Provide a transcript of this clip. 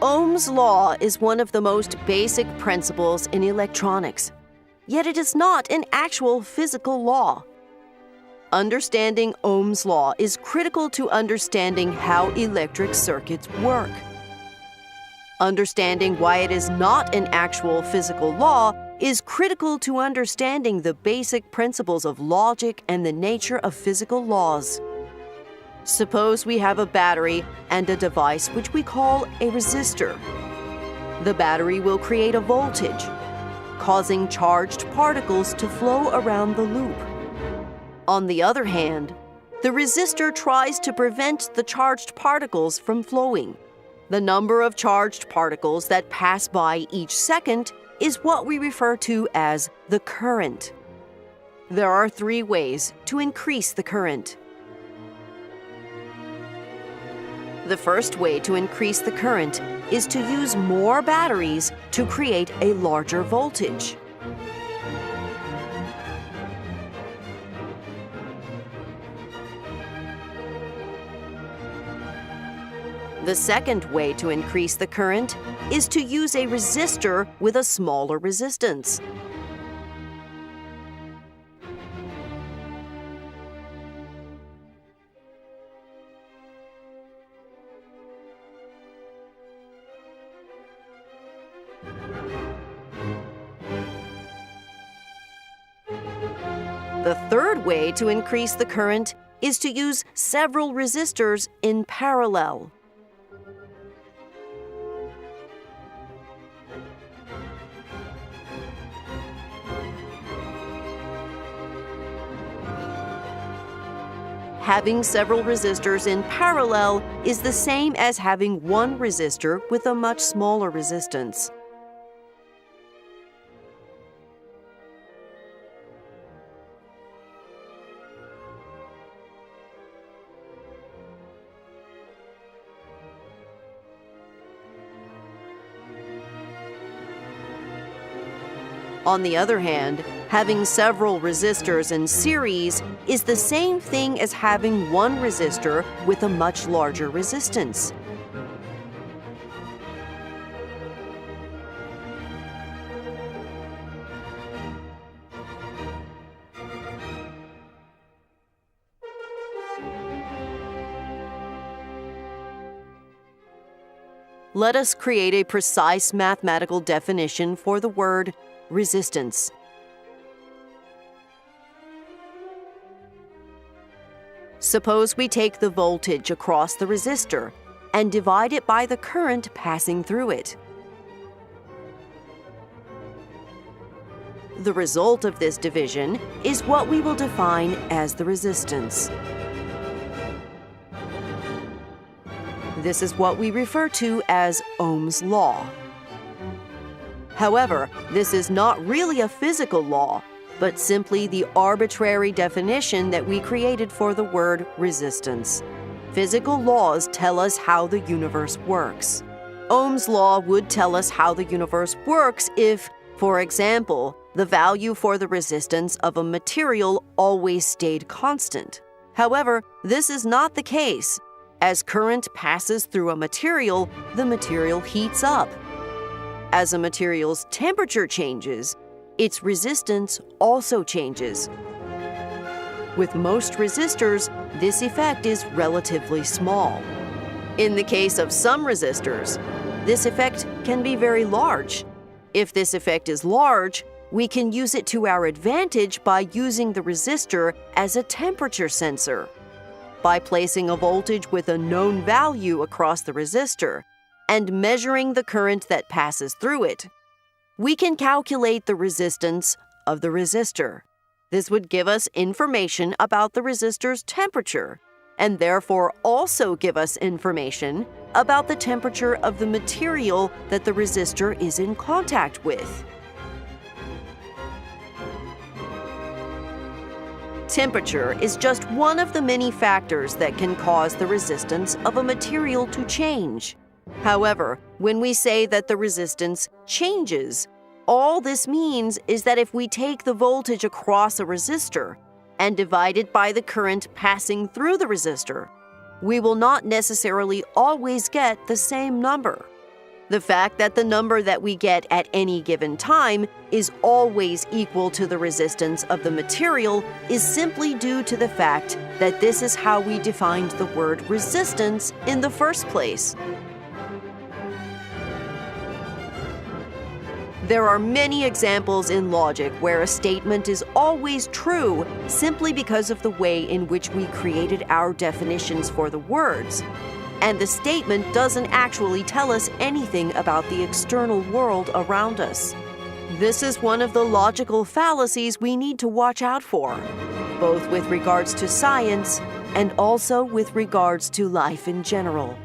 Ohm's law is one of the most basic principles in electronics, yet it is not an actual physical law. Understanding Ohm's law is critical to understanding how electric circuits work. Understanding why it is not an actual physical law is critical to understanding the basic principles of logic and the nature of physical laws. Suppose we have a battery and a device which we call a resistor. The battery will create a voltage, causing charged particles to flow around the loop. On the other hand, the resistor tries to prevent the charged particles from flowing. The number of charged particles that pass by each second is what we refer to as the current. There are 3 ways to increase the current. The first way to increase the current is to use more batteries to create a larger voltage. The second way to increase the current is to use a resistor with a smaller resistance. The third way to increase the current is to use several resistors in parallel. Having several resistors in parallel is the same as having one resistor with a much smaller resistance. On the other hand, having several resistors in series is the same thing as having one resistor with a much larger resistance. Let us create a precise mathematical definition for the word resistance. Suppose we take the voltage across the resistor and divide it by the current passing through it. The result of this division is what we will define as the resistance. This is what we refer to as Ohm's law. However, this is not really a physical law, but simply the arbitrary definition that we created for the word resistance. Physical laws tell us how the universe works. Ohm's law would tell us how the universe works if, for example, the value for the resistance of a material always stayed constant. However, this is not the case. As current passes through a material, the material heats up. As a material's temperature changes, its resistance also changes. With most resistors, this effect is relatively small. In the case of some resistors, this effect can be very large. If this effect is large, we can use it to our advantage by using the resistor as a temperature sensor. By placing a voltage with a known value across the resistor and measuring the current that passes through it, we can calculate the resistance of the resistor. This would give us information about the resistor's temperature, and therefore also give us information about the temperature of the material that the resistor is in contact with. Temperature is just one of the many factors that can cause the resistance of a material to change. However, when we say that the resistance changes, all this means is that if we take the voltage across a resistor and divide it by the current passing through the resistor, we will not necessarily always get the same number. The fact that the number that we get at any given time is always equal to the resistance of the material is simply due to the fact that this is how we defined the word resistance in the first place. There are many examples in logic where a statement is always true simply because of the way in which we created our definitions for the words. And the statement doesn't actually tell us anything about the external world around us. This is one of the logical fallacies we need to watch out for, both with regards to science and also with regards to life in general.